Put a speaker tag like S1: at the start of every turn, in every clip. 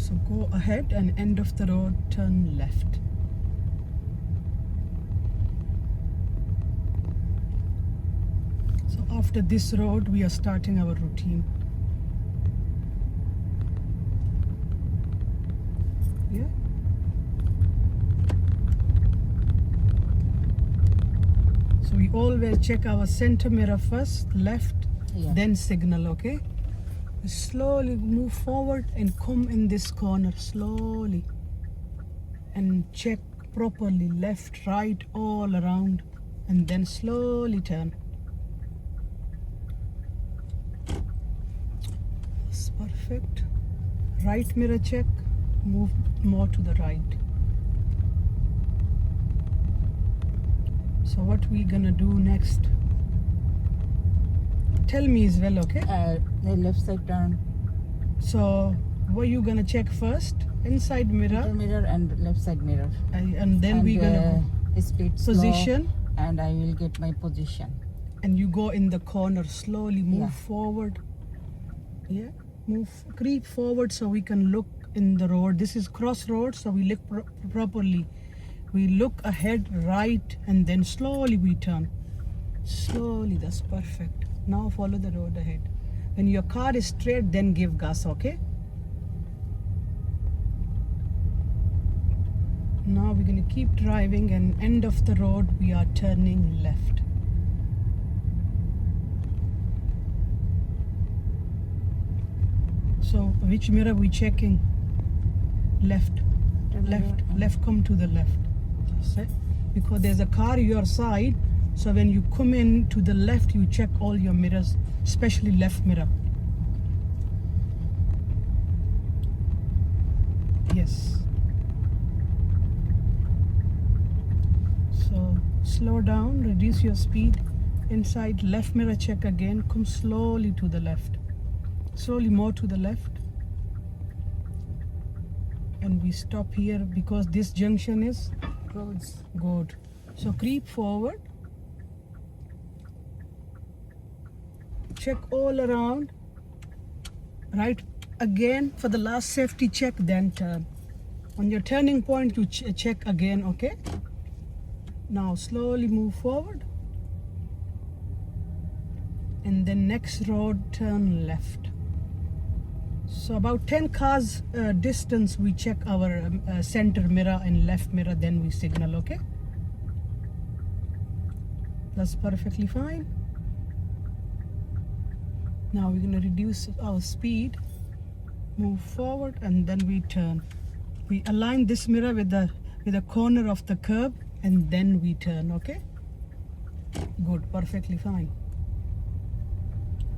S1: So go ahead and end of the road, turn left. So after this road, we are starting our routine. Yeah. So we always check our center mirror first, left, then signal, okay? Slowly move forward and come in this corner slowly and check properly left, right, all around, and then slowly turn. That's perfect. Right mirror check, move more to the right. So what we gonna do next? Tell me as well, okay?
S2: The left side turn.
S1: So what you gonna check first? Inside mirror,
S2: Center mirror and left side mirror.
S1: and then we gonna
S2: speed
S1: position,
S2: slow, and I will get my position.
S1: and you go in the corner slowly, move
S2: Yeah.
S1: forward. Yeah, move, creep forward so we can look in the road. This is crossroad, so we look properly. We look ahead, right, and then slowly we turn. Slowly, that's perfect. Now follow the road ahead. When your car is straight, then give gas, okay? Now we're gonna keep driving, and end of the road, we are turning left. So which mirror we checking? Left, left, come to the left. That's it. Because there's a car your side, so when you come in to the left, you check all your mirrors, especially left mirror. Yes. So slow down, reduce your speed. Inside left mirror check again, come slowly to the left. Slowly more to the left. And we stop here because this junction is good. So creep forward. Check all around. Right again for the last safety check, then turn. On your turning point, you check again, okay? Now slowly move forward. And then next road, turn left. So about 10 cars distance, we check our center mirror and left mirror, then we signal, okay? That's perfectly fine. Now we're gonna reduce our speed, move forward, and then we turn. We align this mirror with the corner of the curb, and then we turn, okay? Good, perfectly fine.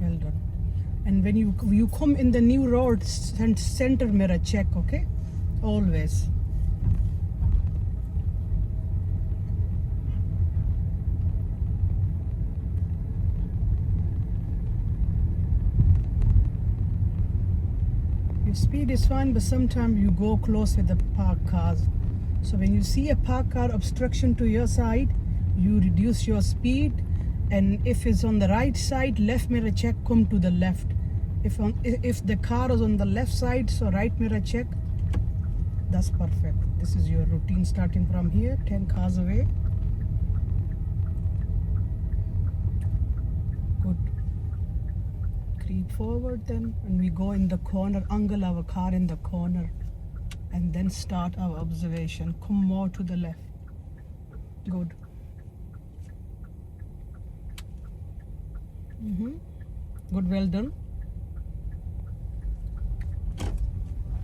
S1: Well done. And when you come in the new road, center mirror check, okay? Always. Your speed is fine, but sometimes you go close with the parked cars. So when you see a parked car obstruction to your side, you reduce your speed, and if it's on the right side, left mirror check, come to the left. If the car is on the left side, so right mirror check. That's perfect. This is your routine starting from here, 10 cars away. Good. Creep forward then, and we go in the corner, angle our car in the corner, and then start our observation. Come more to the left. Good. Good, well done.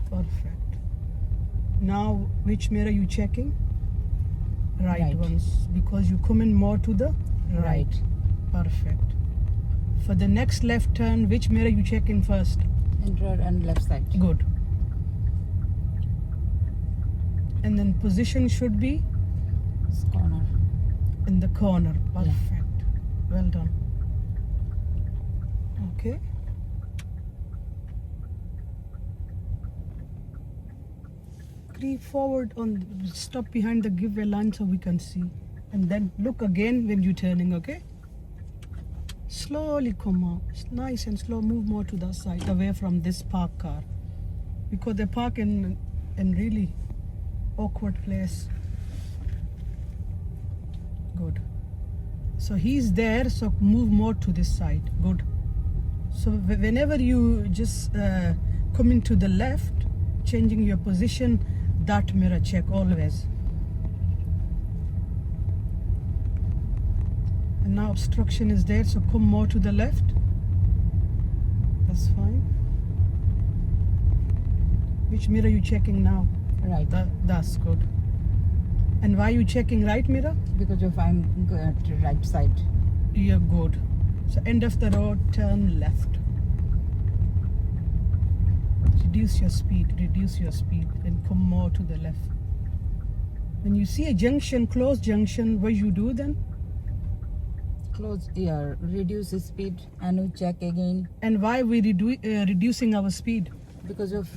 S1: Perfect. Now which mirror you checking? Right ones, because you come in more to the right. Perfect. For the next left turn, which mirror you checking first?
S2: Center and left side.
S1: Good. And then position should be
S2: This corner.
S1: in the corner. Perfect. Well done. Okay. Creep forward on, stop behind the giveaway line so we can see, and then look again when you're turning, okay? Slowly come out, nice and slow, move more to that side, away from this parked car. because they park in really awkward place. Good. So he's there, so move more to this side. Good. So whenever you just come into the left, changing your position, that mirror check always. And now obstruction is there, so come more to the left. That's fine. Which mirror you checking now?
S2: Right.
S1: That's good. And why you checking right mirror?
S2: Because if I'm at the right side.
S1: You're good. So end of the road, turn left. Reduce your speed, and come more to the left. When you see a junction, closed junction, what you do then?
S2: Close here, reduce the speed and we check again
S1: And why we reducing our speed?
S2: because of